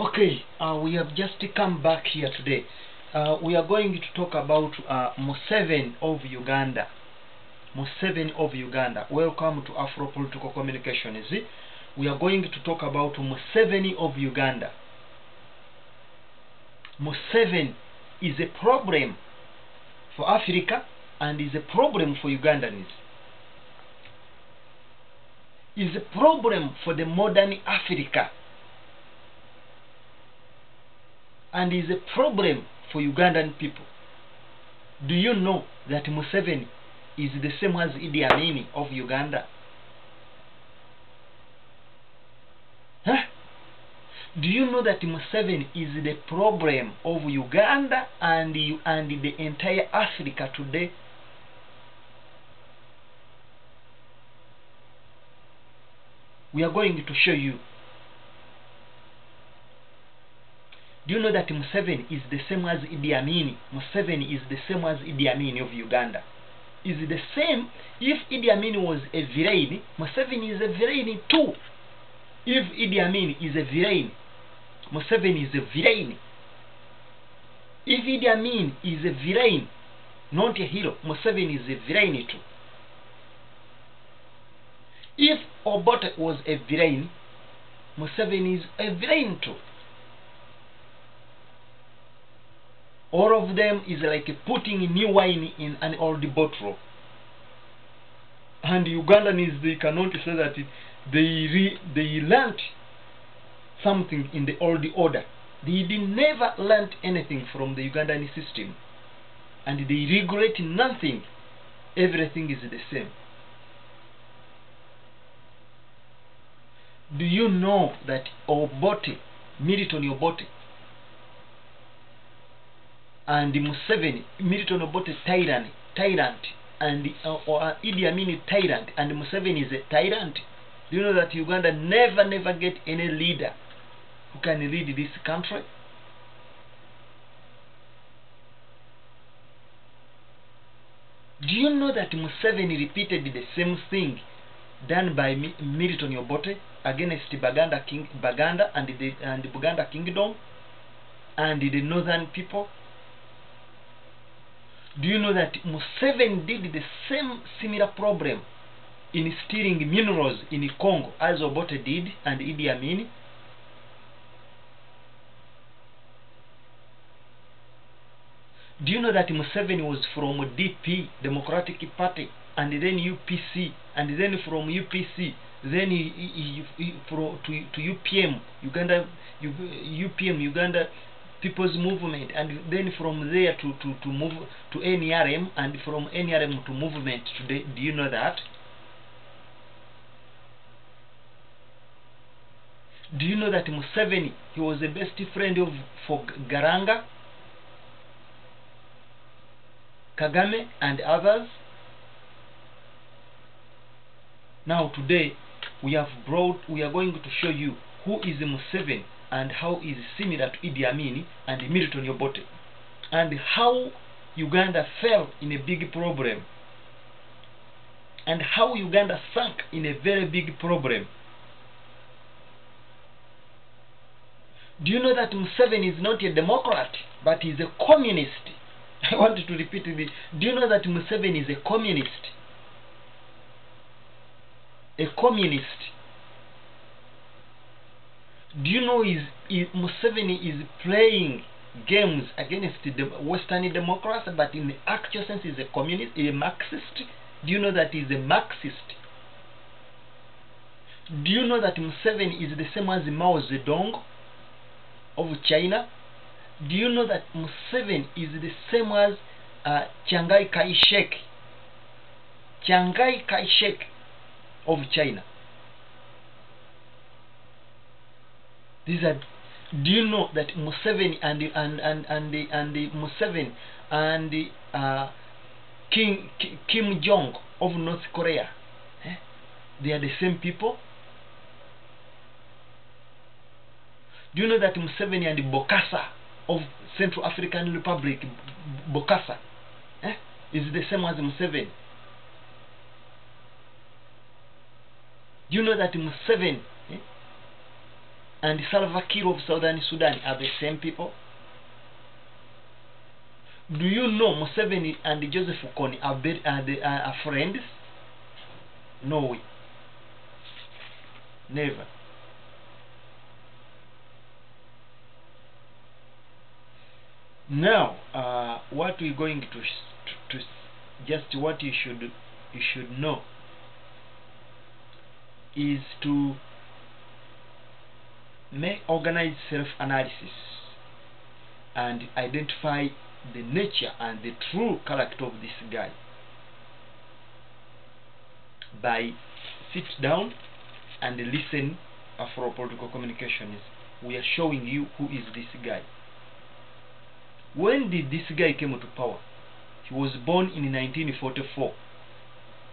Okay, we have just come back here today. We are going to talk about Museven of Uganda. Museven of Uganda. Welcome to Afro Political Communication. We are going to talk about Museven of Uganda. Museven is a problem for Africa and is a problem for Ugandans. Is a problem for the modern Africa. And is a problem for Ugandan people. Do you know that Museven is the same as Idd Amin of Uganda? Huh? Do you know that Museven is the problem of Uganda and the entire Africa today? We are going to show you. Do you know that Museven is the same as Idd Amin? Museven is the same as Idd Amin of Uganda. Is the same. If Idd Amin was a villain, Museven is a villain too. If Idd Amin is a villain, Museven is a villain. If Idd Amin is a villain, not a hero, Museven is a villain too. If Obote was a villain, Museven is a villain too. All of them is like putting new wine in an old bottle. And Ugandans, they cannot say that they learnt something in the old order. They never learnt anything from the Ugandan system. And they regret nothing. Everything is the same. Do you know that Obote, Milton Obote, and Museven, Milton Obote tyrant, and Idd Amin tyrant, and Museven is a tyrant? Do you know that Uganda never get any leader who can lead this country? Do you know that Museven repeated the same thing done by Milton Obote against Baganda and the Buganda Kingdom and the northern people? Do you know that Museven did the same similar problem in stealing minerals in Congo as Obote did and Idd Amin? Do you know that Museven was from DP, Democratic Party, and then UPC, and then from UPC, then he to UPM, Uganda People's Movement, and then from there to move to NRM, and from NRM to movement today? Do you know that? Do you know that Museven, he was the best friend for Garanga, Kagame, and others? Now today we are going to show you who is Museven and how is similar to Idd Amin and Milton Obote, and how Uganda fell in a big problem, and how Uganda sank in a very big problem. Do you know that Museven is not a Democrat, but is a communist? I want to repeat this. Do you know that Museven is a communist? A communist. Do you know Museven is playing games against the Western democrats, but in the actual sense is a communist, a marxist? Do you know that he's a marxist? Do you know that Museven is the same as Mao Zedong of China? Do you know that Museven is the same as Chiang Kai-shek of China? These are. Do you know that Museven and Museven and Kim Jong of North Korea, they are the same people? Do you know that Museven and Bokassa of Central African Republic, Bokassa, is the same as Museven? Do you know that Museven and Salva Kiir of Southern Sudan are the same people? Do you know Museveni and Joseph Kony are friends? No way. Never. Now, what we're going to just what you should know is to organize self-analysis and identify the nature and the true character of this guy by sit down and listen for political communications. We are showing you who is this guy. When did this guy came to power? He was born in 1944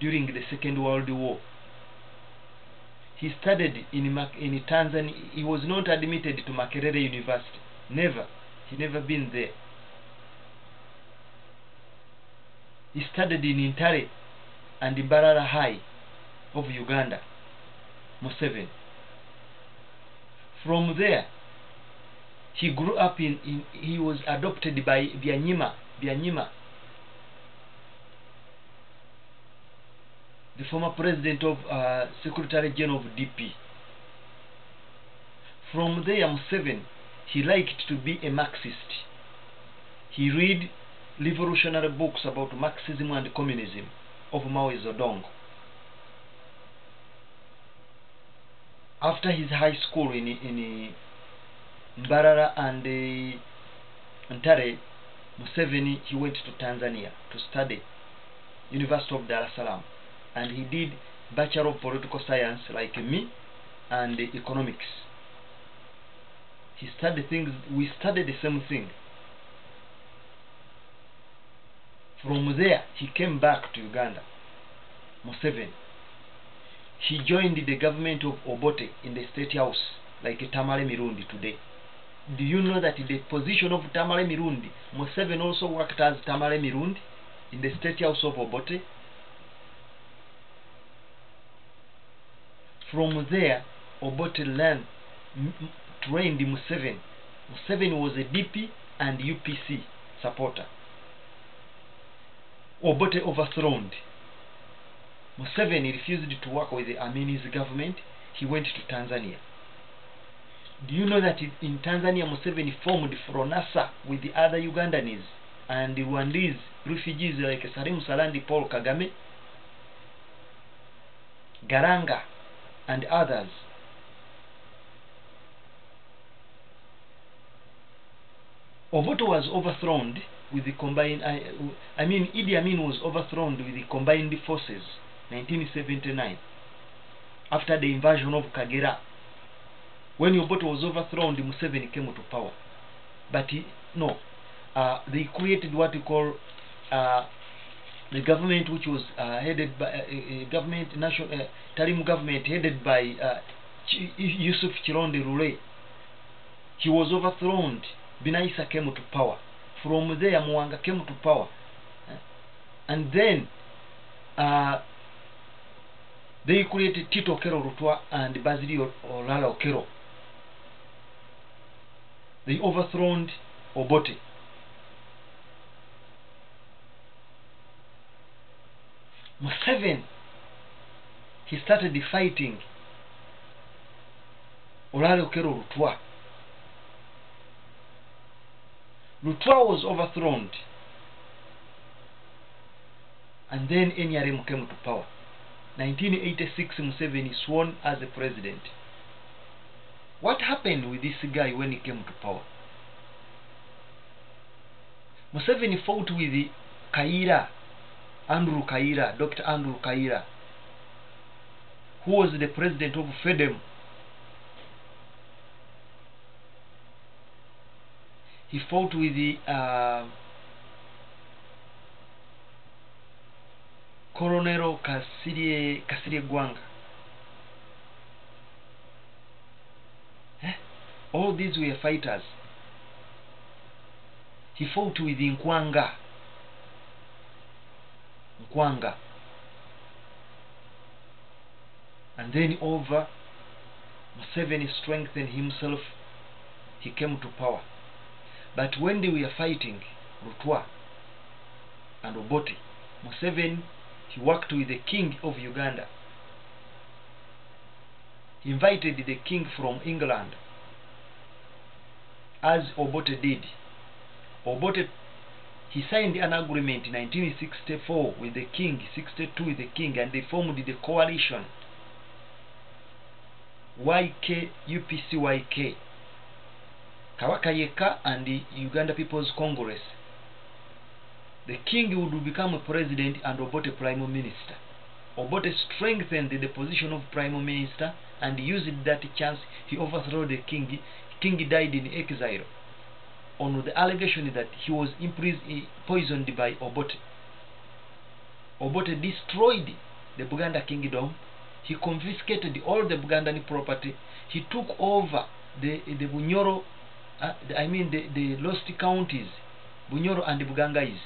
during the Second World War. He studied in Tanzania. He was not admitted to Makerere University. Never. He never been there. He studied in Intare and Mbarara High of Uganda. Museven. From there, he grew up he was adopted by Byanyima, the former president of Secretary General of DP. From there, Museven, he liked to be a Marxist. He read revolutionary books about Marxism and communism of Mao Zedong. After his high school in Mbarara and Ntare, Museveni, he went to Tanzania to study University of Dar es Salaam, and he did Bachelor of Political Science like me and Economics. He studied things, we studied the same thing. From there, he came back to Uganda. Museven. He joined the government of Obote in the State House, like Tamale Mirundi today. Do you know that in the position of Tamale Mirundi, Museven also worked as Tamale Mirundi in the State House of Obote? From there, Obote trained Museven. Museven was a DP and UPC supporter. Obote overthrown. Museven refused to work with the Amin's government. He went to Tanzania. Do you know that in Tanzania, Museven formed Fronasa with the other Ugandans and the Rwandese refugees like Salim Salandi, Paul Kagame, Garanga, and others? Obote was overthrown with the combined, Idd Amin was overthrown with the combined forces, 1979, after the invasion of Kagera. When Obote was overthrown, Museveni came to power. But they created what you call the government, which was headed by Tarim government headed by Yusuf Chironde Rule. He was overthrown. Binaisa came to power. From there, Mwanga came to power. And then they created Tito Okero Rutwa and Basilio Olala Okero. They overthrown Obote. Museven, he started fighting Olala Okero Rutwa. Rutwa was overthrown, and then NRM came to power. 1986, Museveni sworn as a president. What happened with this guy when he came to power? Museveni fought with Dr. Andrew Kaira, who was the president of FEDEM. He fought with the Colonel Kasirye Gwanga. All these were fighters. He fought with Nkwanga. And then over Museven strengthened himself, he came to power. But when they were fighting Rutwa and Obote, Museven, he worked with the king of Uganda. He invited the king from England, as Obote did. Obote, he signed an agreement in 1964 with the king, 62 with the king, and they formed the coalition YK, Kawaka Yeka and the Uganda People's Congress. The king would become a president and Obote prime minister. Obote strengthened the position of prime minister and used that chance. He overthrew the king. King died in exile on the allegation that he was poisoned by Obote. Obote destroyed the Buganda kingdom. He confiscated all the Bugandan property. He took over the Bunyoro, the lost counties, Bunyoro and Bugangais,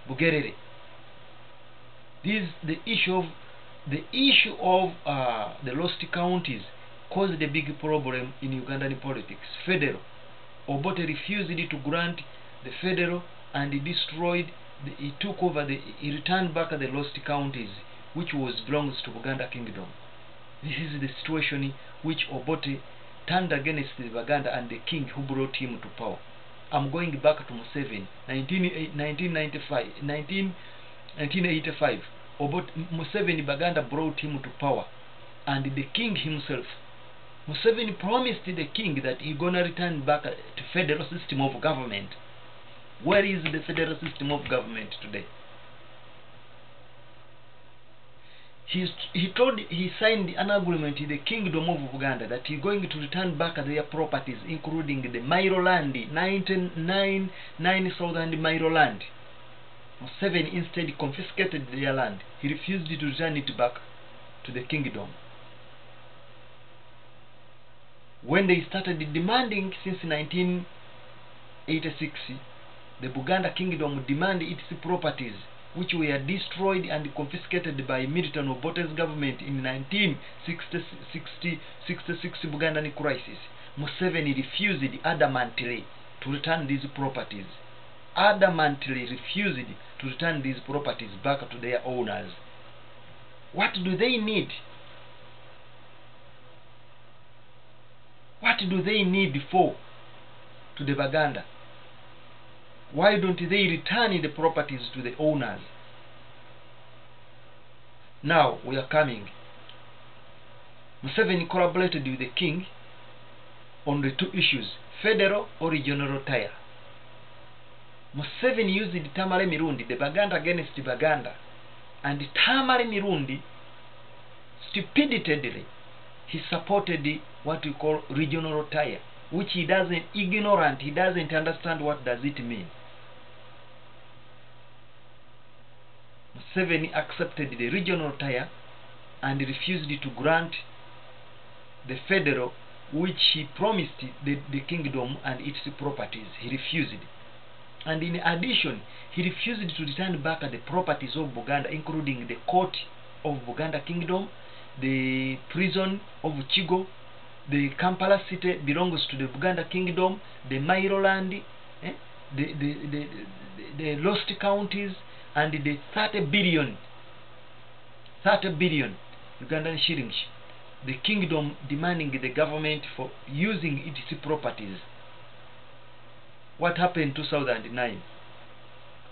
Bugerere. This the issue of the lost counties caused a big problem in Ugandan politics. Federal. Obote refused to grant the federal, and he returned back the lost counties, which belongs to Buganda kingdom. This is the situation which Obote turned against the Baganda and the king who brought him to power. I'm going back to Museven, 1985. Museven Baganda brought him to power, and the king himself, Museven promised the king that he's gonna return back to federal system of government. Where is the federal system of government today? He signed an agreement with the kingdom of Uganda that he's going to return back their properties, including the Mairo land, 9,000 Mairo land. Museven instead confiscated their land. He refused to return it back to the kingdom. When they started demanding since 1986, the Buganda kingdom demanded its properties, which were destroyed and confiscated by Milton Obote's government in 1966 Bugandan crisis. Museven refused adamantly to return these properties. Adamantly refused to return these properties back to their owners. What do they need? What do they need for to the Baganda? Why don't they return the properties to the owners? Now we are coming. Museven collaborated with the king on the two issues, federal or regional tire. Museven used the Tamale Mirundi, the Baganda against the Baganda, and the Tamale Mirundi stupidly he supported what we call regional tire, which he doesn't understand what does it mean. Museven accepted the regional tire and refused to grant the federal, which he promised the kingdom and its properties. He refused. And in addition, he refused to return back the properties of Buganda, including the court of Buganda kingdom, the prison of Chigo, the Kampala city belongs to the Buganda kingdom, the Mairo land, the lost counties, and the 30 billion Ugandan shillings, the kingdom demanding the government for using its properties. What happened in 2009?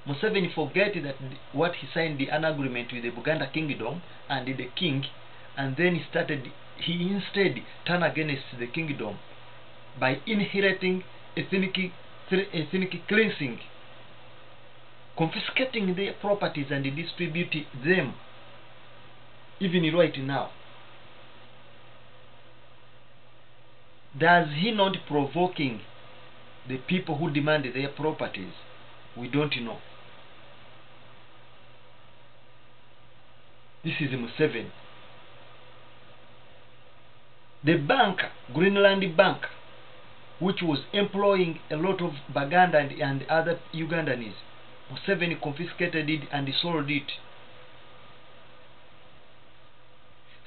Museven forget that what he signed an agreement with the Buganda kingdom and the king, and then he instead turned against the kingdom by inheriting ethnic cleansing, confiscating their properties and distributing them. Even right now, does he not provoking the people who demand their properties? We don't know. This is Museven. The bank, Greenland Bank, which was employing a lot of Baganda and other Ugandans, Museven confiscated it and sold it.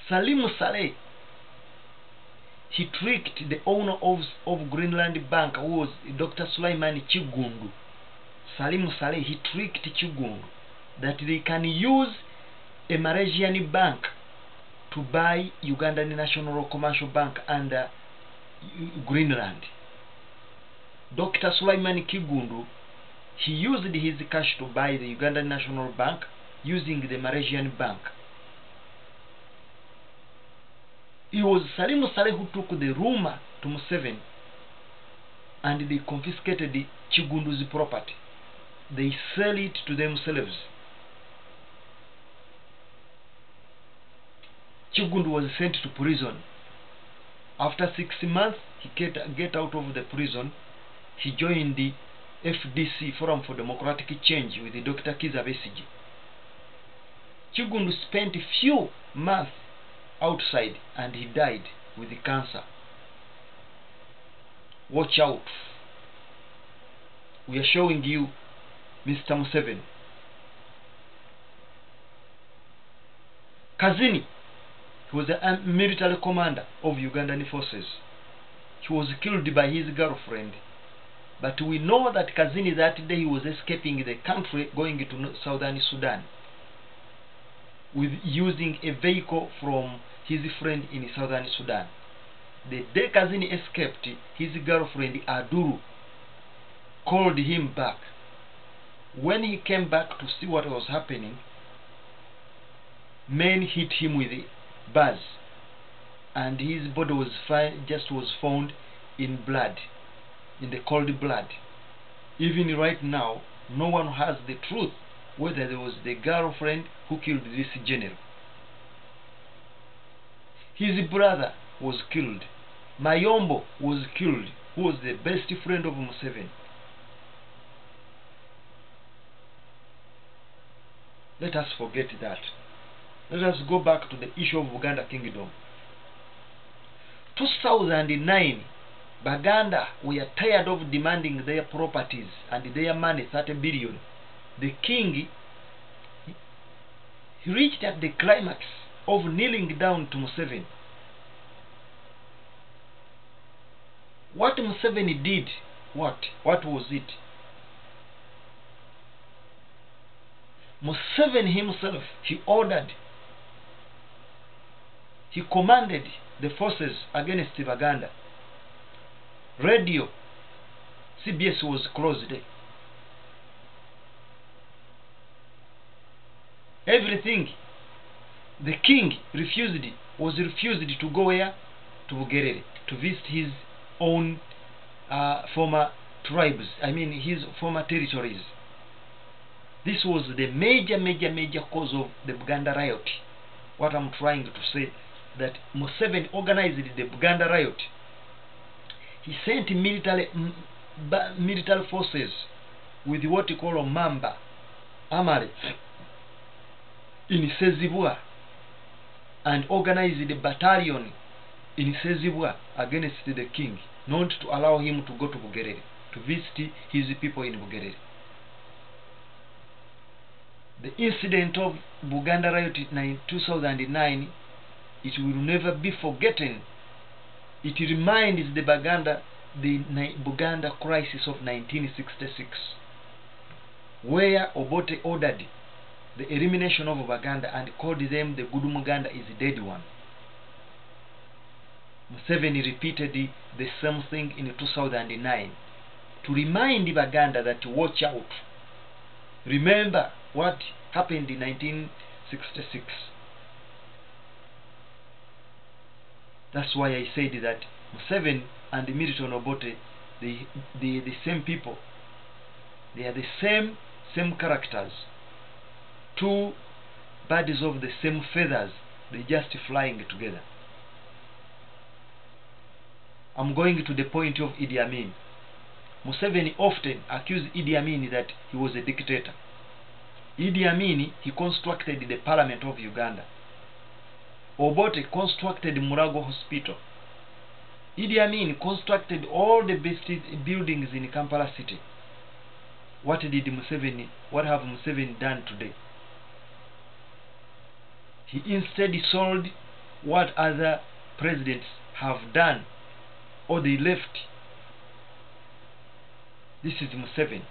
Salim Saleh, he tricked the owner of Greenland Bank, who was Dr. Sulaiman Chigundu, Salim Saleh. He tricked Chigundu that they can use a Malaysian bank to buy Ugandan National Commercial Bank under Greenland. Dr. Sulaiman Chigundu, he used his cash to buy the Ugandan National Bank using the Malaysian bank. It was Salim Saleh who took the rumor to Museven, and they confiscated Chigundu's property. They sell it to themselves. Chigundu was sent to prison. After 6 months, he get out of the prison. He joined the FDC, Forum for Democratic Change, with Dr. Kizza Besigye. Chigundu spent a few months outside and he died with cancer. Watch out. We are showing you Mr. Museven. Kazini, he was a military commander of Ugandan forces. He was killed by his girlfriend. But we know that Kazini that day he was escaping the country, going to southern Sudan, with using a vehicle from his friend in southern Sudan. The day Kazini escaped, his girlfriend Aduru called him back. When he came back to see what was happening, men hit him with bars, and his body was found in blood, in the cold blood. Even right now, no one has the truth whether there was the girlfriend who killed this general. His brother was killed. Mayombo was killed, who was the best friend of Museven. Let us forget that. Let us go back to the issue of Buganda Kingdom. 2009, Baganda were tired of demanding their properties and their money, 30 billion. The king, he reached at the climax of kneeling down to Museven. What Museven did, what was it? Museven himself, he commanded the forces against Baganda. Radio, CBS was closed. Everything. The king was refused to go where? To Bugerere, to visit his own former tribes, his former territories. This was the major cause of the Buganda riot. What I'm trying to say, that Museven organized the Buganda riot. He sent military forces with what you call Mamba, Amare, in Sezibwa, and organized a battalion in Sezibwa against the king, not to allow him to go to Bugerere, to visit his people in Bugerere. The incident of Buganda riot in 2009, it will never be forgotten. It reminds the Buganda crisis of 1966, where Obote ordered the elimination of Baganda and called them the good Muganda is the dead one. Museven repeated the same thing in 2009 to remind Baganda that watch out. Remember what happened in 1966. That's why I said that Museven and Milton Obote, they the same people. They are the same characters. Two birds of the same feathers. They just flying together. I'm going to the point of Idi Amin. Museven often accused Idi Amin that he was a dictator. Idi Amin, he constructed the parliament of Uganda. Obote constructed Murago Hospital. Idi Amin constructed all the best buildings in Kampala city. What have Museven done today? He instead sold what other presidents have done, or they left. This is Museven.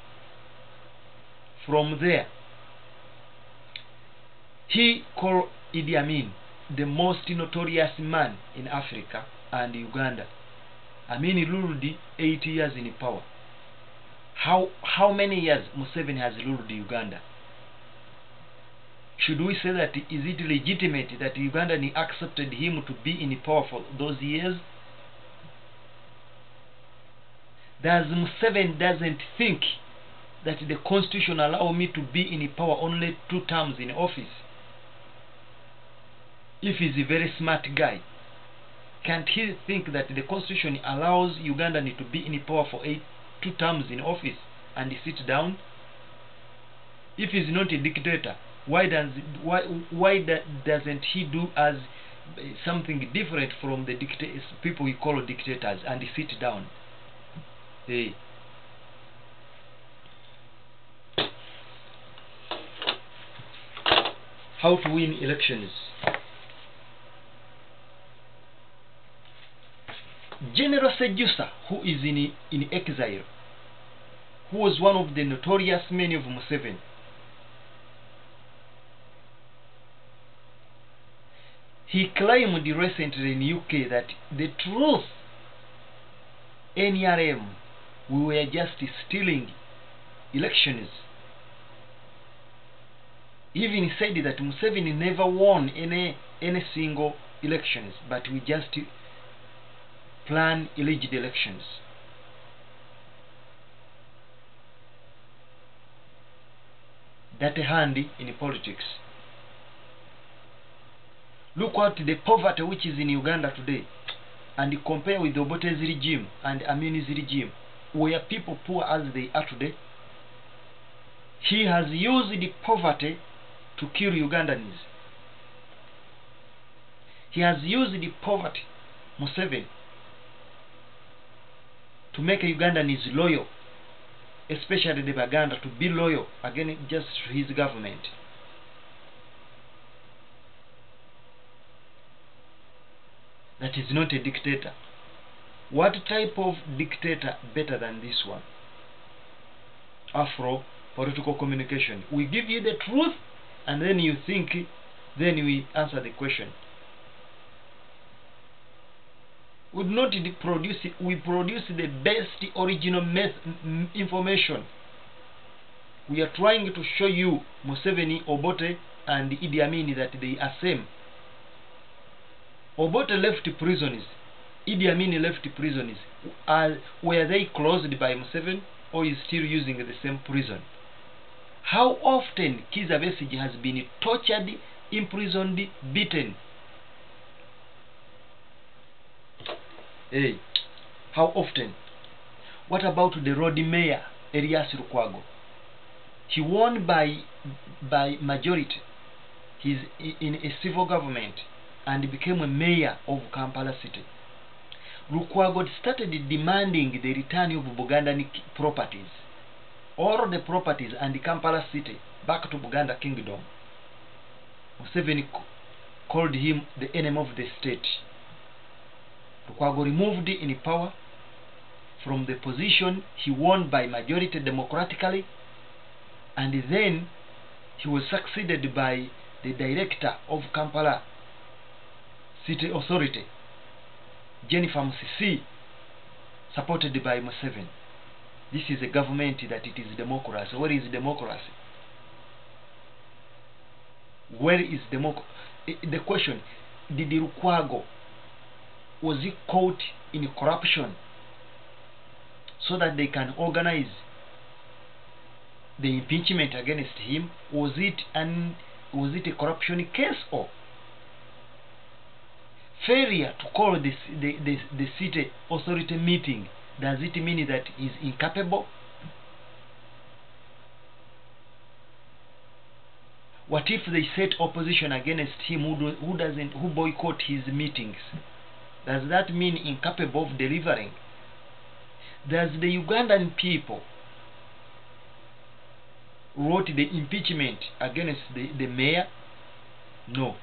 From there, he called Idi Amin the most notorious man in Africa and Uganda. Amin ruled 8 years in power. How many years Museven has ruled Uganda? Should we say that is it legitimate that Uganda accepted him to be in power for those years? Does Museven doesn't think that the constitution allow me to be in power only 2 terms in office? If he's a very smart guy, can't he think that the constitution allows Ugandan to be in power for 2 terms in office and sit down? If he's not a dictator, why doesn't he do as something different from the people we call dictators and sit down? Hey. How to win elections? General Sejusa, who is in exile, who was one of the notorious men of Museven, he claimed recently in UK that the truth, NRM, we were just stealing elections. Even said that Museven never won any single elections, but we just plan alleged elections. That handy in politics. Look at the poverty which is in Uganda today, and compare with Obote's regime and Amin's regime. Were people poor as they are today? He has used the poverty to kill Ugandans. He has used the poverty, Museven, to make Ugandans loyal, especially the Baganda, to be loyal against just his government. That is not a dictator. What type of dictator better than this one? Afro political communication. We give you the truth, and then you think, then we answer the question. We not produce it, we produce the best original information. We are trying to show you Museven, Obote and Idi Amin that they are same. Obote left prisoners, Idi Amin left prisoners. Were they closed by Museven, or is still using the same prison? How often Kizza Besigye has been tortured, imprisoned, beaten? Hey, how often? What about the road mayor, Elias Lukwago? He won by majority. He's in a civil government and became a mayor of Kampala city. Lukwago started demanding the return of Buganda properties, all the properties and the Kampala city back to Buganda kingdom. Museven called him the enemy of the state. Lukwago removed in power from the position he won by majority democratically, and then he was succeeded by the director of Kampala City Authority, Jennifer Musisi, supported by Museven. This is a government that it is democracy. Where is democracy? Where is democracy? The question, did Lukwago, was he caught in corruption so that they can organize the impeachment against him? Was it a corruption case, or failure to call the city authority meeting? Does it mean that he is incapable? What if they set opposition against him who boycott his meetings? Does that mean incapable of delivering? Does the Ugandan people wrote the impeachment against the mayor? No.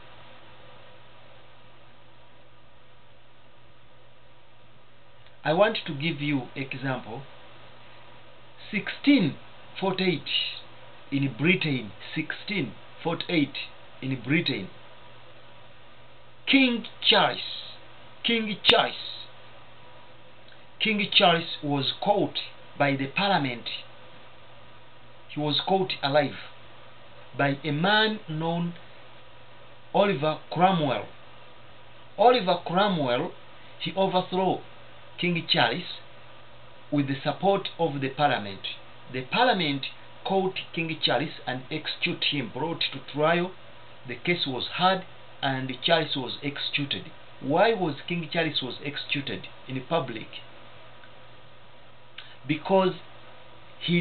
I want to give you example. 1648 in Britain. 1648 in Britain. King Charles was caught by the parliament. He was caught alive by a man known Oliver Cromwell. Oliver Cromwell, he overthrew King Charles with the support of the parliament. The parliament caught King Charles and executed him, brought to trial. The case was heard and Charles was executed. Why was King Charles was executed in public? Because he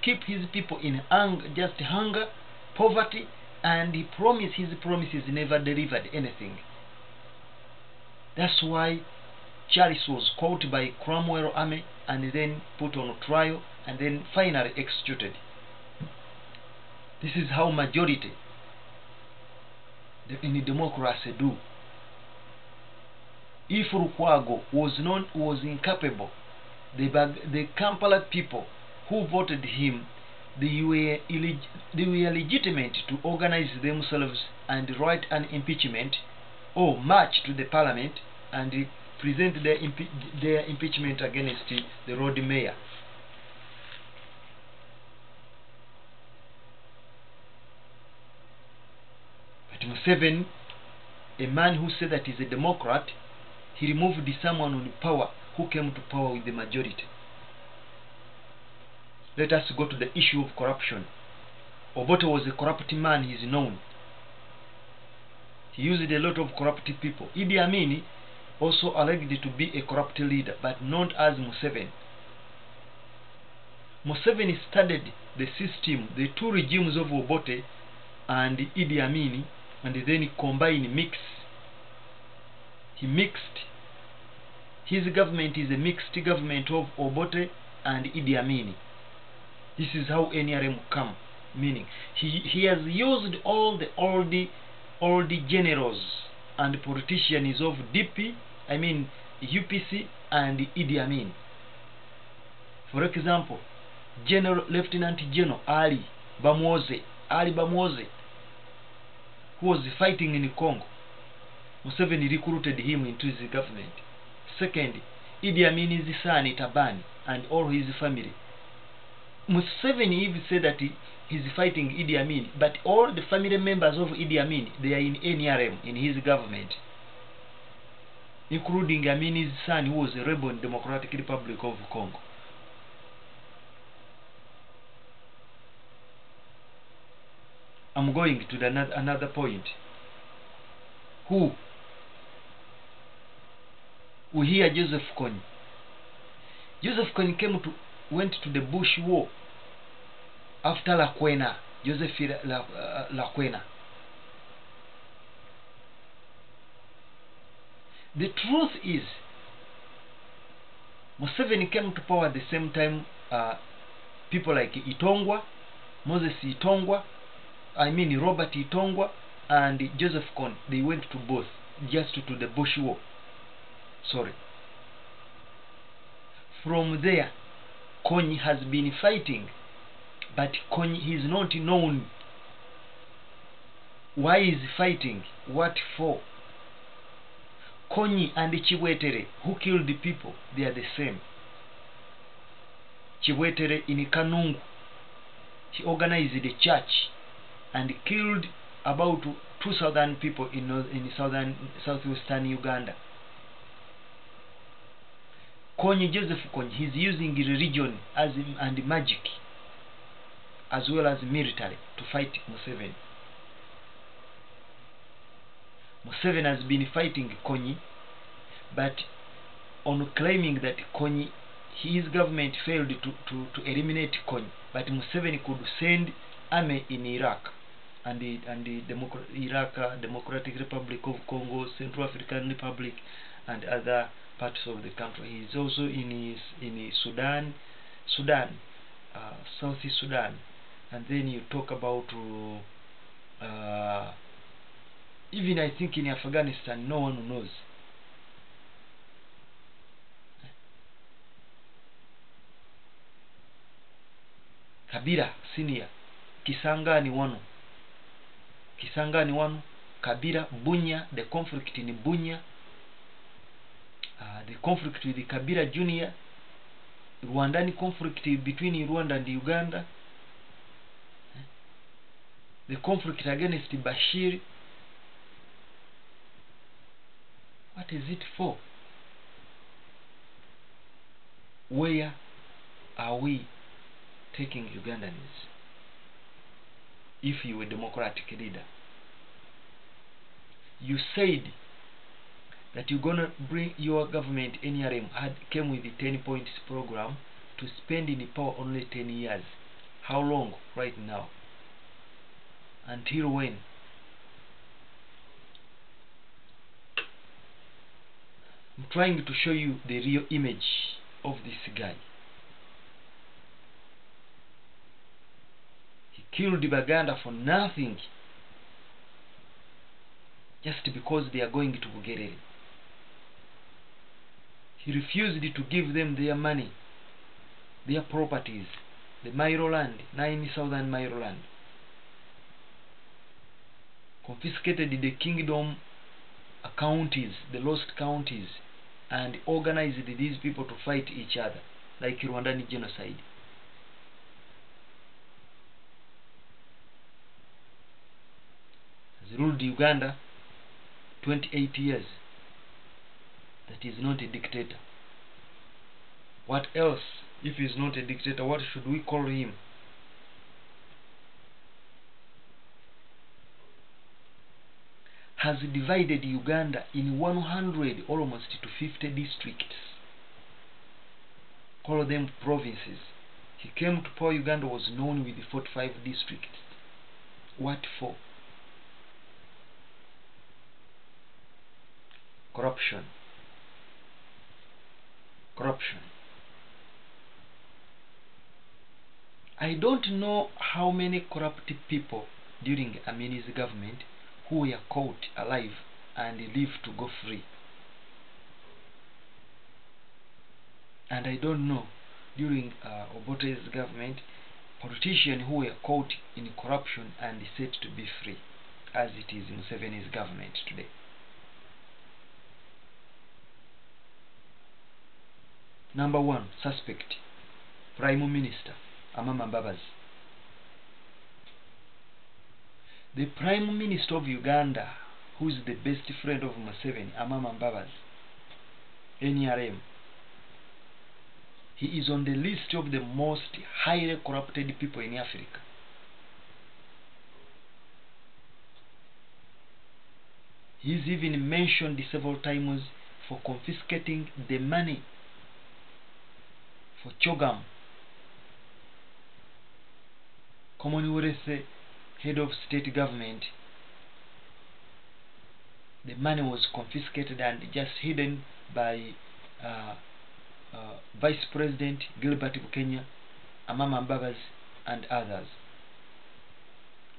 keep his people in hunger, poverty, and he promised his promises, never delivered anything. That's why Charles was caught by Cromwell army and then put on trial and then finally executed. This is how majority in democracy do. If Lukwago was incapable, the Kampala people who voted him, they were legitimate to organize themselves and write an impeachment or march to the parliament and present their impeachment against the road mayor. But Museven, a man who said that he's a Democrat, he removed someone on power who came to power with the majority. Let us go to the issue of corruption. Obote was a corrupt man, he is known. He used a lot of corrupt people. Idd Amin also alleged to be a corrupt leader, but not as Museven. Museven studied the system, the two regimes of Obote and Idd Amin, and then mix. He mixed. His government is a mixed government of Obote and Idd Amin. This is how NRM come. Meaning, he has used all the generals and politicians of UPC and Idd Amin. For example, Lieutenant General Ali Bamuoze, who was fighting in Congo. Museven recruited him into his government. Second, Idd Amin's son Tabani and all his family. Museven even said that he's fighting Idd Amin, but all the family members of Idd Amin, they are in NRM, in his government, including Amin's son, who was a rebel in Democratic Republic of Congo. I'm going to another point. We hear Joseph Kony. Joseph Kony went to the Bush War after Lakwena. Joseph Lakwena. The truth is, Museven came to power at the same time. People like Itongwa, Moses Itongwa, Robert Itongwa, and Joseph Kony, they went to both, just to the Bush War. From there, Kony has been fighting, but Kony is not known. Why is he fighting? What for? Kony and Chiwetere, who killed the people, they are the same. Chiwetere in Kanungu, he organized the church and killed about 2,000 people in southwestern Uganda. Joseph Kony, he's using religion and magic as well as military to fight Museven. Museven has been fighting Kony, but on claiming that Kony, his government failed to eliminate Kony, but Museven could send army in Iraq and the Democratic Republic of Congo, Central African Republic, and other parts of the country. He is also in Sudan, Southeast Sudan, and then you talk about Even I think in Afghanistan, no one knows. Kabila senior, Kisangani wano, Kabila Bunya, the conflict in Bunya, the conflict with the Kabila Junior, Rwandani conflict between Rwanda and Uganda, the conflict against Bashir. What is it for? Where are we taking Ugandans? If you were a democratic leader, you said that you're gonna bring your government. NRM came with the 10 points program to spend in power only 10 years. How long right now? Until when? I'm trying to show you the real image of this guy. He killed Baganda for nothing, just because they are going to Bugerere. He refused to give them their money, their properties, the Mairo land, 9,000 Mairo land. Confiscated the kingdom counties, the lost counties, and organized these people to fight each other, like Rwandani genocide. Has ruled Uganda 28 years. That is not a dictator. What else, if he is not a dictator, what should we call him? Has divided Uganda in 100 almost to 50 districts. Call them provinces. He came to power. Uganda was known with the 45 districts. What for? Corruption. I don't know how many corrupt people during Amin's government who were caught alive and lived to go free. And I don't know during Obote's government politicians who were caught in corruption and set to be free, as it is in Museven's government today. Number one suspect, Prime Minister Amin and Museven. The Prime Minister of Uganda, who is the best friend of Museven, Amin and Museven, NRM, he is on the list of the most highly corrupted people in Africa. He is even mentioned several times for confiscating the money for Chogam, Commonwealth head of state government. The money was confiscated and just hidden by Vice President Gilbert Bukenya, Amin and Museven, and others.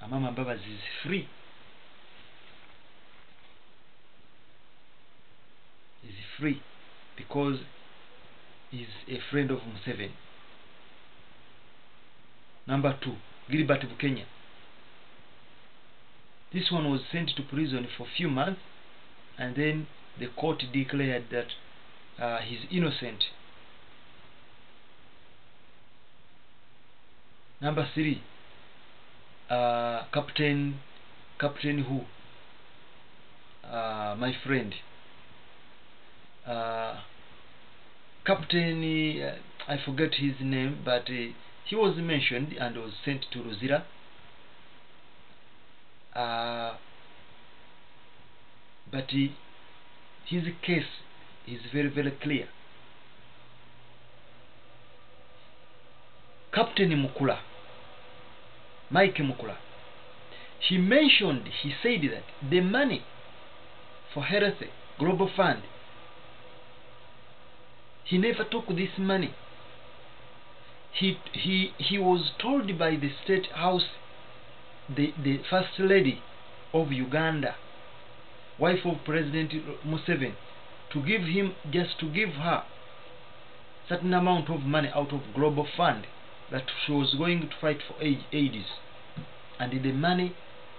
Amin and Museven is free. Is free because he's a friend of Museven. Number two, Gilbert Bukenya. This one was sent to prison for a few months, and then the court declared that he's innocent. Number three, Captain who? My friend. Captain, I forget his name, but he was mentioned and was sent to Luzira. But his case is very, very clear. Captain Mukula, Mike Mukula, he said that the money for health global fund, he never took this money. He was told by the State House, the First Lady of Uganda, wife of President Museven, to give her certain amount of money out of global fund that she was going to fight for AIDS, and the money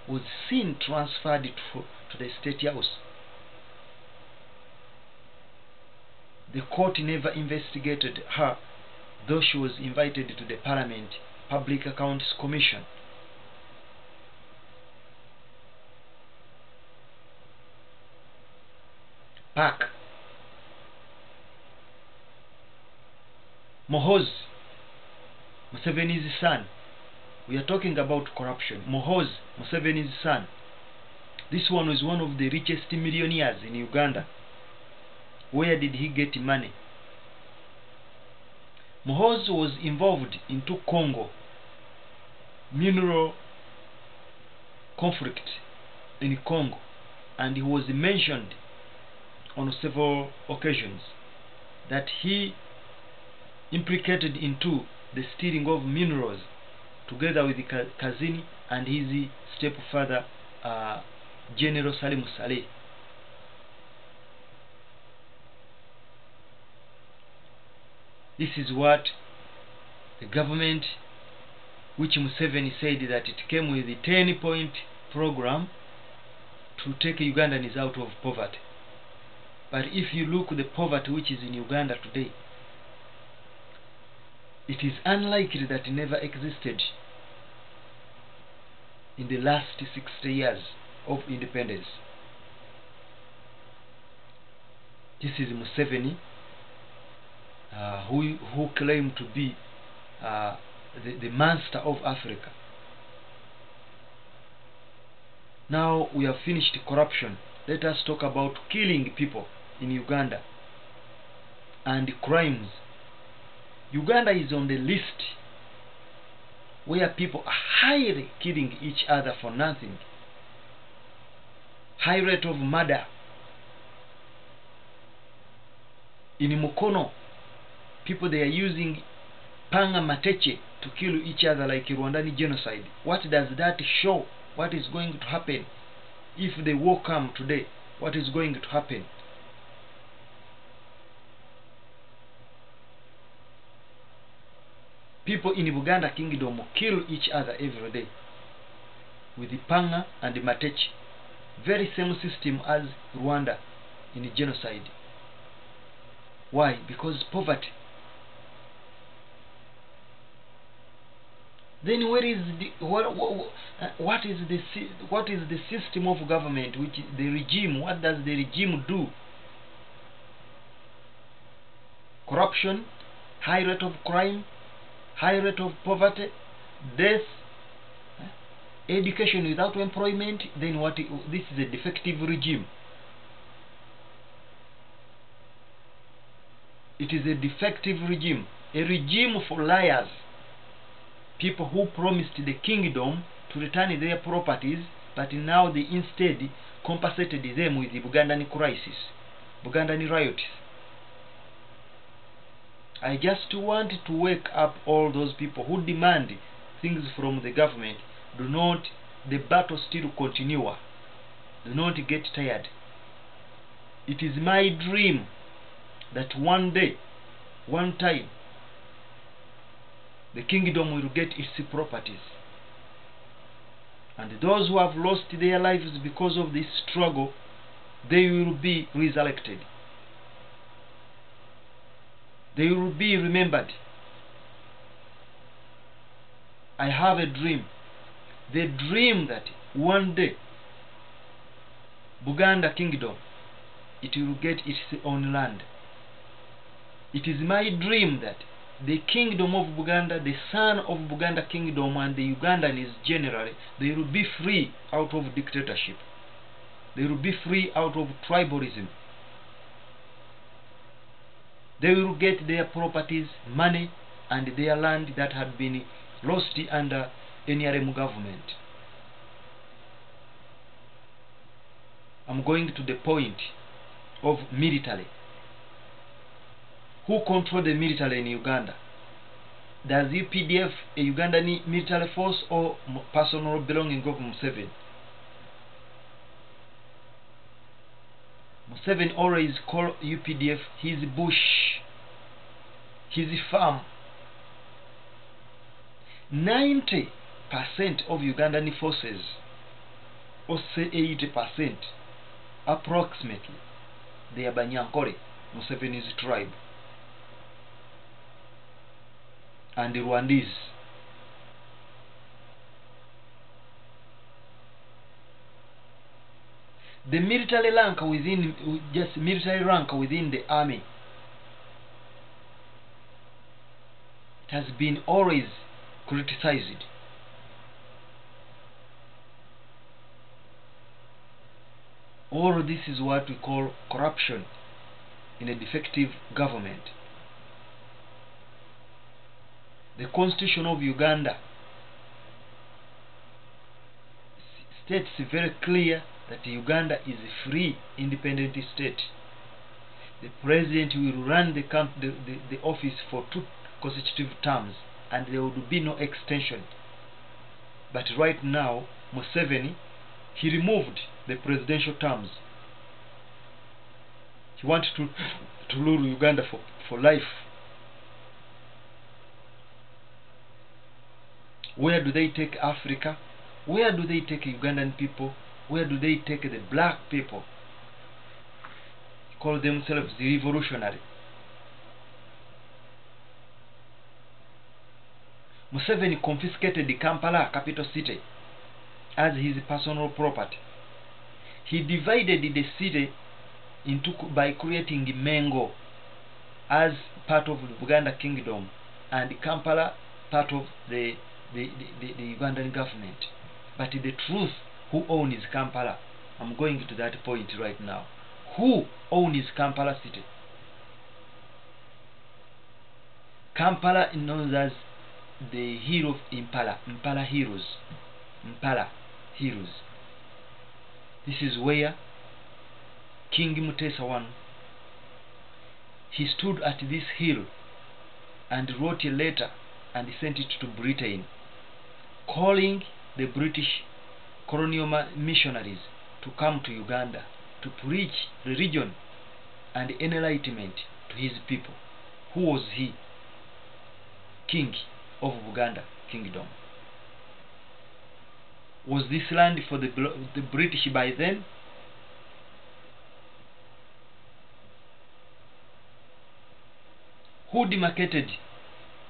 was seen transferred to the State House. The court never investigated her, though she was invited to the Parliament Public Accounts Commission. Park Muhoozi, Museveni's son. We are talking about corruption. Muhoozi, Museveni's son. This one was one of the richest millionaires in Uganda. Where did he get money? Muhoozi was involved into Congo mineral conflict in Congo, and he was mentioned on several occasions that he implicated into the stealing of minerals together with Kazini and his stepfather General Salim Saleh. This is what the government, which Museveni said that it came with a 10-point program to take Ugandans out of poverty. But if you look at the poverty which is in Uganda today, it is unlikely that it never existed in the last 60 years of independence. This is Museveni, who claimed to be the master of Africa. Now we have finished corruption. Let us talk about killing people in Uganda and crimes. Uganda is on the list where people are highly killing each other for nothing. High rate of murder. In Mukono, people they are using panga mateche to kill each other like Rwandani genocide. What does that show? What is going to happen if the war come today? What is going to happen? People in Buganda Kingdom kill each other every day with the panga and the mateche. Very same system as Rwanda in the genocide. Why? Because poverty. Then where is the what is the system of government, which is the regime? What does the regime do? Corruption, high rate of crime, high rate of poverty, death, education without employment. Then what? This is a defective regime. It is a defective regime, a regime for liars. People who promised the kingdom to return their properties, but now they instead compensated them with the Bugandan crisis, Bugandan riot. I just want to wake up all those people who demand things from the government. Do not, the battle still continue. Do not get tired. It is my dream that one day, one time, the kingdom will get its properties. And those who have lost their lives because of this struggle, they will be resurrected. They will be remembered. I have a dream. The dream that one day, Buganda Kingdom, it will get its own land. It is my dream that the kingdom of Buganda, the son of Buganda Kingdom, and the Ugandans generally, they will be free out of dictatorship. They will be free out of tribalism. They will get their properties, money, and their land that had been lost under NRM government. I'm going to the point of military. Who control the military in Uganda? Does UPDF a Ugandan military force or personal belonging of Museven? Museven always call UPDF his bush, his farm. 90% of Ugandan forces, or say 80% approximately, they are Banyankore, Museven's tribe, and the Rwandese. The military rank within the army, it has been always criticized. All this is what we call corruption in a defective government. The Constitution of Uganda states very clear that Uganda is a free, independent state. The president will run the office for 2 consecutive terms, and there would be no extension. But right now, Museven, he removed the presidential terms. He wanted to rule Uganda for life. Where do they take Africa? Where do they take Ugandan people? Where do they take the black people? They call themselves the revolutionary. Museven confiscated the Kampala, capital city, as his personal property. He divided the city into by creating Mengo as part of the Buganda kingdom, and Kampala part of the Ugandan government. But the truth, who owns Kampala? I'm going to that point right now. Who owns Kampala city? Kampala is known as the Hero of Impala Heroes. Impala Heroes. This is where King Mutesa I, he stood at this hill and wrote a letter and sent it to Britain, calling the British colonial missionaries to come to Uganda to preach religion and enlightenment to his people. Who was he? King of Buganda Kingdom. Was this land for the British by then? Who demarcated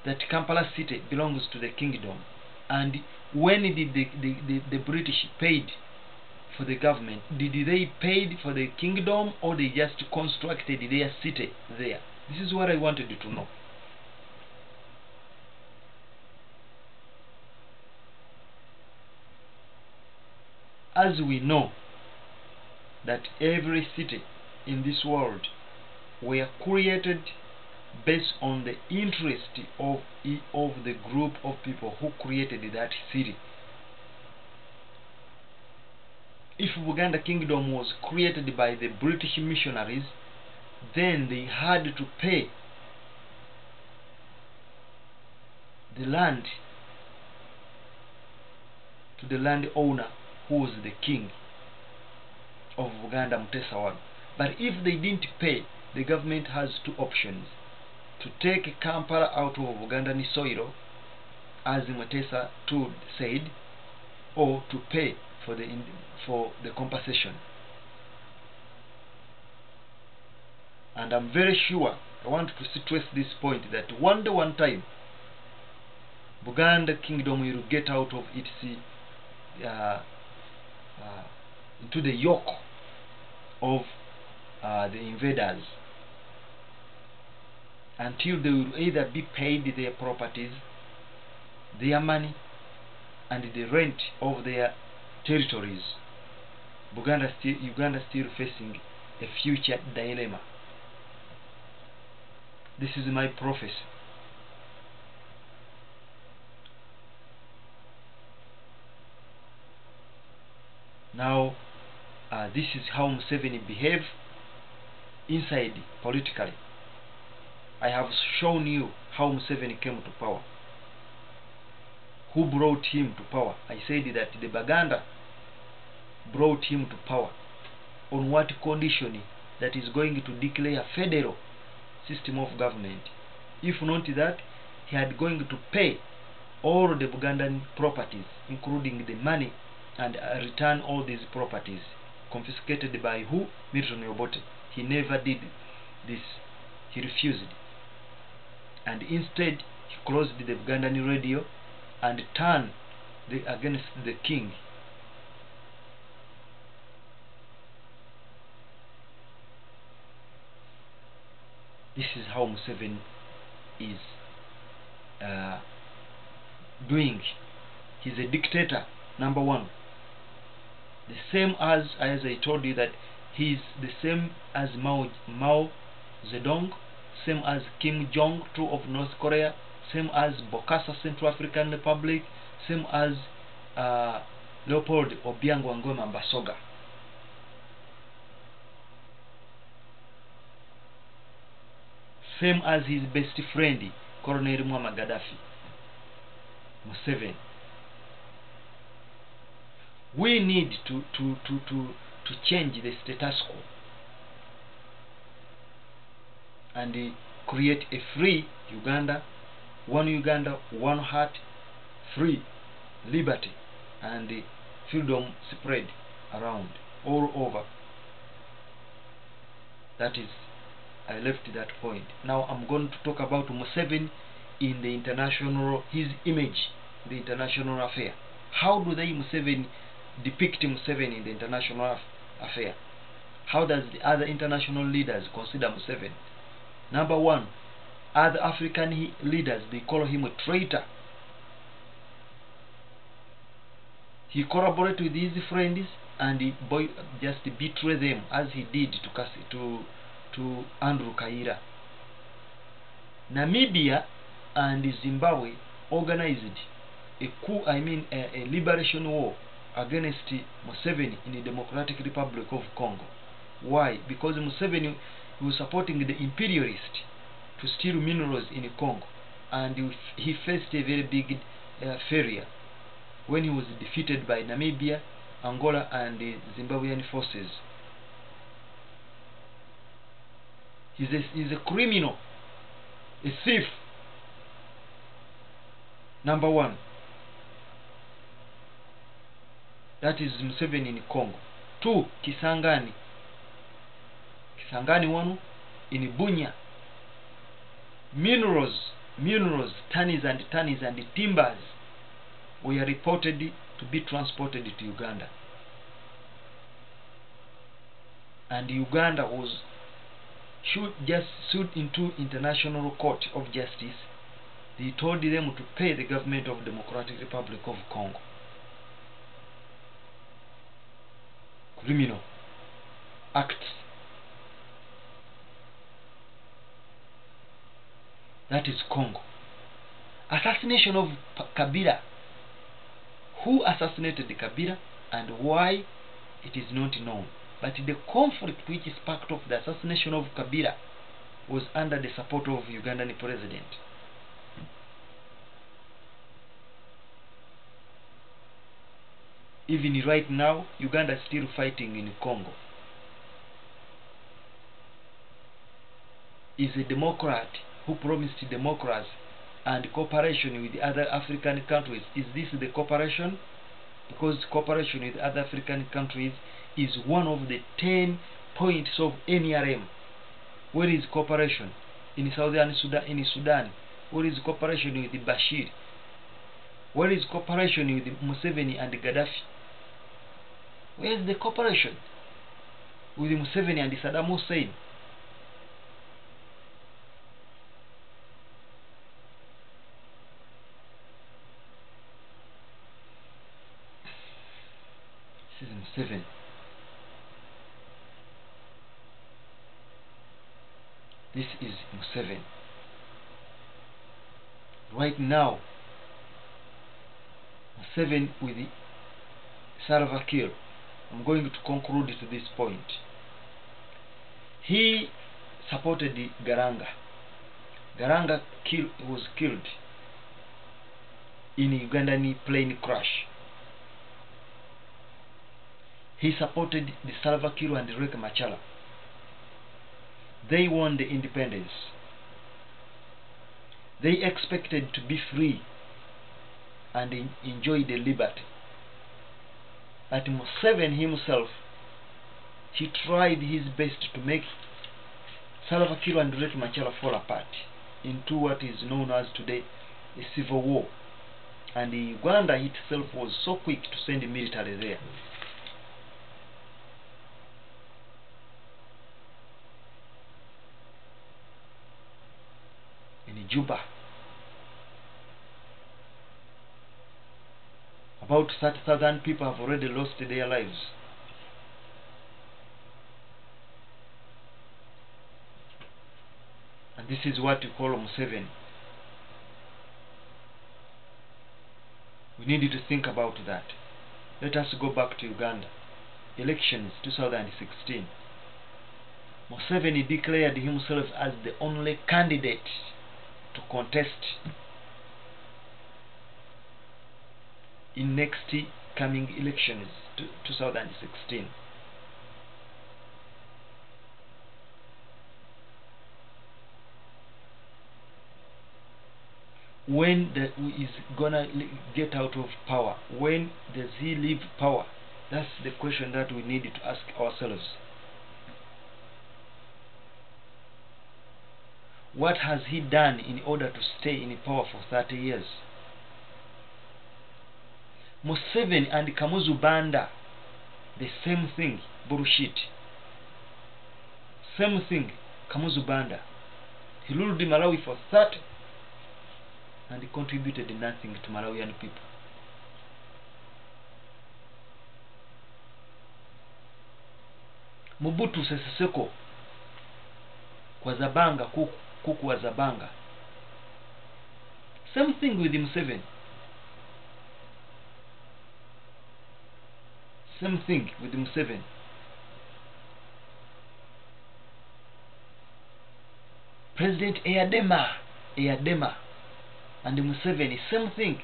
that Kampala city belongs to the kingdom? And when did the British paid for the government? Did they paid for the kingdom, or they just constructed their city there? This is what I wanted you to know. As we know that every city in this world were created based on the interest of the group of people who created that city. If Buganda Kingdom was created by the British missionaries, then they had to pay the land to the landowner, who was the king of Buganda, Mutesa I. But if they didn't pay, the government has 2 options: to take Kampala out of Ugandan soil, as Mutesa II said, or to pay for the compensation. And I'm very sure, I want to stress this point, that one time Buganda Kingdom will get out of its into the yoke of the invaders, until they will either be paid their properties, their money, and the rent of their territories. Uganda still facing a future dilemma. This is my prophecy. Now, this is how Museven behaved inside politically. I have shown you how Museven came to power. Who brought him to power? I said that the Baganda brought him to power. On what condition? that is going to declare a federal system of government. If not that, he had going to pay all the Bugandan properties, including the money, and return all these properties confiscated by who? Milton Obote. He never did this. He refused, and instead he closed the Bugandan radio and turned against the king. This is how Museven is doing. He's a dictator, number one. The same as I told you that he's the same as Mao Zedong, same as Kim Jong-il of North Korea, same as Bokassa Central African Republic, same as Leopold Obiang Nguema Mbasoga. Same as his best friend, Colonel Muammar Gaddafi. Museven. We need to change the status quo and create a free Uganda, one heart, free, liberty, and freedom spread around, all over. That is, I left that point. Now I'm going to talk about Museven in the international, his image, the international affair. How do they depict Museven in the international affair? How does the other international leaders consider Museven? Number one, other African leaders, they call him a traitor. He collaborated with his friends and he just betray them, as he did to Andrew Kaira. Namibia and Zimbabwe organized a coup, a liberation war against Museven in the Democratic Republic of Congo. Why? Because Museven was supporting the imperialists to steal minerals in Congo, and he faced a very big failure when he was defeated by Namibia, Angola, and the Zimbabwean forces. He's a criminal, a thief. Number one. That is Museven in Congo. Two, Kisangani one in Bunya. Minerals, tons and timbers were reported to be transported to Uganda. And Uganda was just sued into International Court of Justice. They told them to pay the government of Democratic Republic of Congo. Criminal acts. That is Congo. Assassination of Kabila. Who assassinated Kabila and why, it is not known. But the conflict which sparked off the assassination of Kabila was under the support of Ugandan president. Even right now, Uganda is still fighting in Congo. Is a democrat who promised democracy and cooperation with other African countries. Is this the cooperation? Because cooperation with other African countries is one of the 10 points of NRM. Where is cooperation? In Southern Sudan, where is cooperation with Bashir? Where is cooperation with Museveni and Gaddafi? Where is the cooperation with Museveni and Saddam Hussein? This is Museven. This is Museven. Right now, Museven with Salva Kiir. I'm going to conclude to this point. He supported Garanga. Garanga was killed in a Ugandan plane crash. He supported the Salva Kiir and Riek Machar. they won the independence. They expected to be free and enjoy the liberty. But Museven himself, he tried his best to make Salva Kiir and Riek Machar fall apart into what is known as today a civil war. And Uganda itself was so quick to send the military there. In Juba, about 30,000 people have already lost their lives. And this is what you call Museven. We need to think about that. Let us go back to Uganda. Elections 2016. Museven declared himself as the only candidate to contest in next coming elections 2016. When is gonna get out of power? When does he leave power? That's the question that we need to ask ourselves. What has he done in order to stay in power for 30 years? Museven and Kamuzu Banda, the same thing, bullshit. Same thing, Kamuzu Banda. He ruled Malawi for 30 and he contributed nothing to Malawian people. Mobutu Sese Seko kwa Zabanga, kuku wa Zabanga. Same thing with Museven. Same thing with Museven. President Eyadema and Museven, same thing.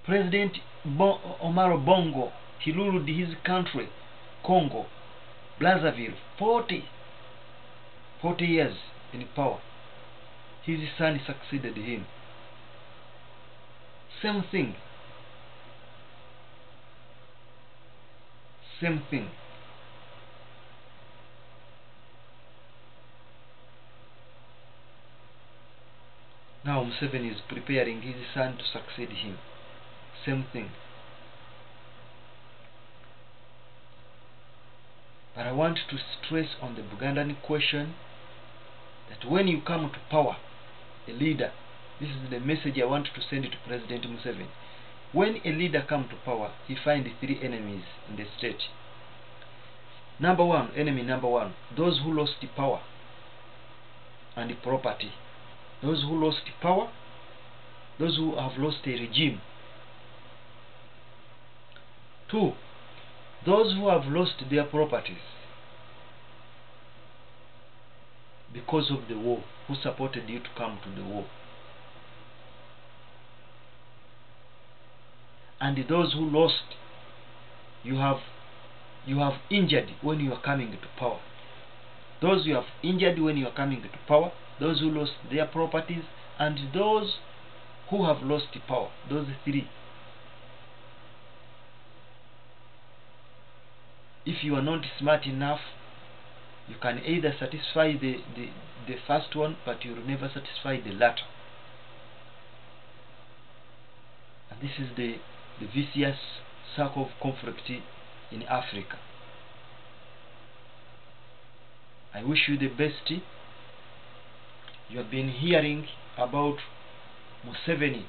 President Omar Bongo, he ruled his country, Congo, Brazzaville, 40 years in power. His son succeeded him. Same thing. Same thing. Now Museven is preparing his son to succeed him. Same thing. But I want to stress on the Bugandan question that when you come to power, a leader, this is the message I want to send to President Museven. When a leader comes to power, he finds 3 enemies in the state. Enemy number one, those who lost power and property. Those who lost power, those who have lost a regime. 2, those who have lost their properties because of the war, who supported you to come to the war. And those who lost, you have injured when you are coming to power. Those you have injured when you are coming to power, those who lost their properties, and those who have lost power. Those 3. If you are not smart enough, you can either satisfy the first one, but you will never satisfy the latter. And this is the vicious circle of conflict in Africa. I wish you the best. You have been hearing about Museven,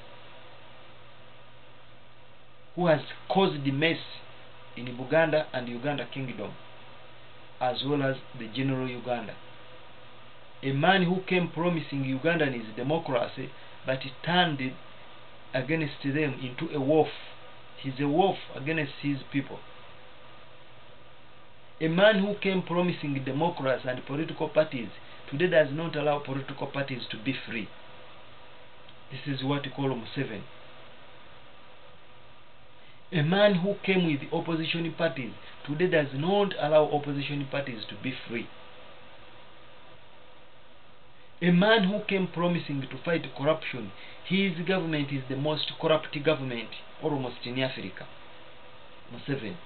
who has caused the mess in Buganda and Uganda Kingdom, as well as the general Uganda. A man who came promising Ugandans democracy, but he turned it against them into a wolf. He's a wolf against his people. A man who came promising democracy and political parties, today does not allow political parties to be free. This is what you call Museven. A man who came with opposition parties today does not allow opposition parties to be free. A man who came promising to fight corruption, his government is the most corrupt government almost in Africa. Museven.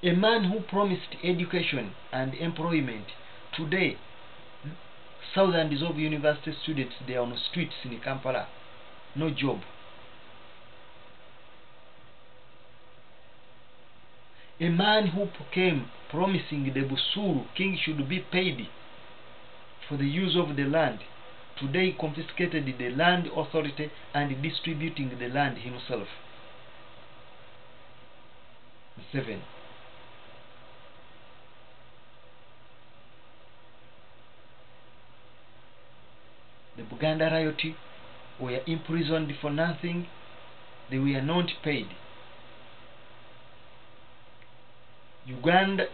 A man who promised education and employment, today thousands of university students, they are on the streets in Kampala, no job. A man who came promising the Busuru king should be paid for the use of the land, today confiscated the land authority and distributing the land himself. 7. The Buganda riot were imprisoned for nothing, they were not paid. Uganda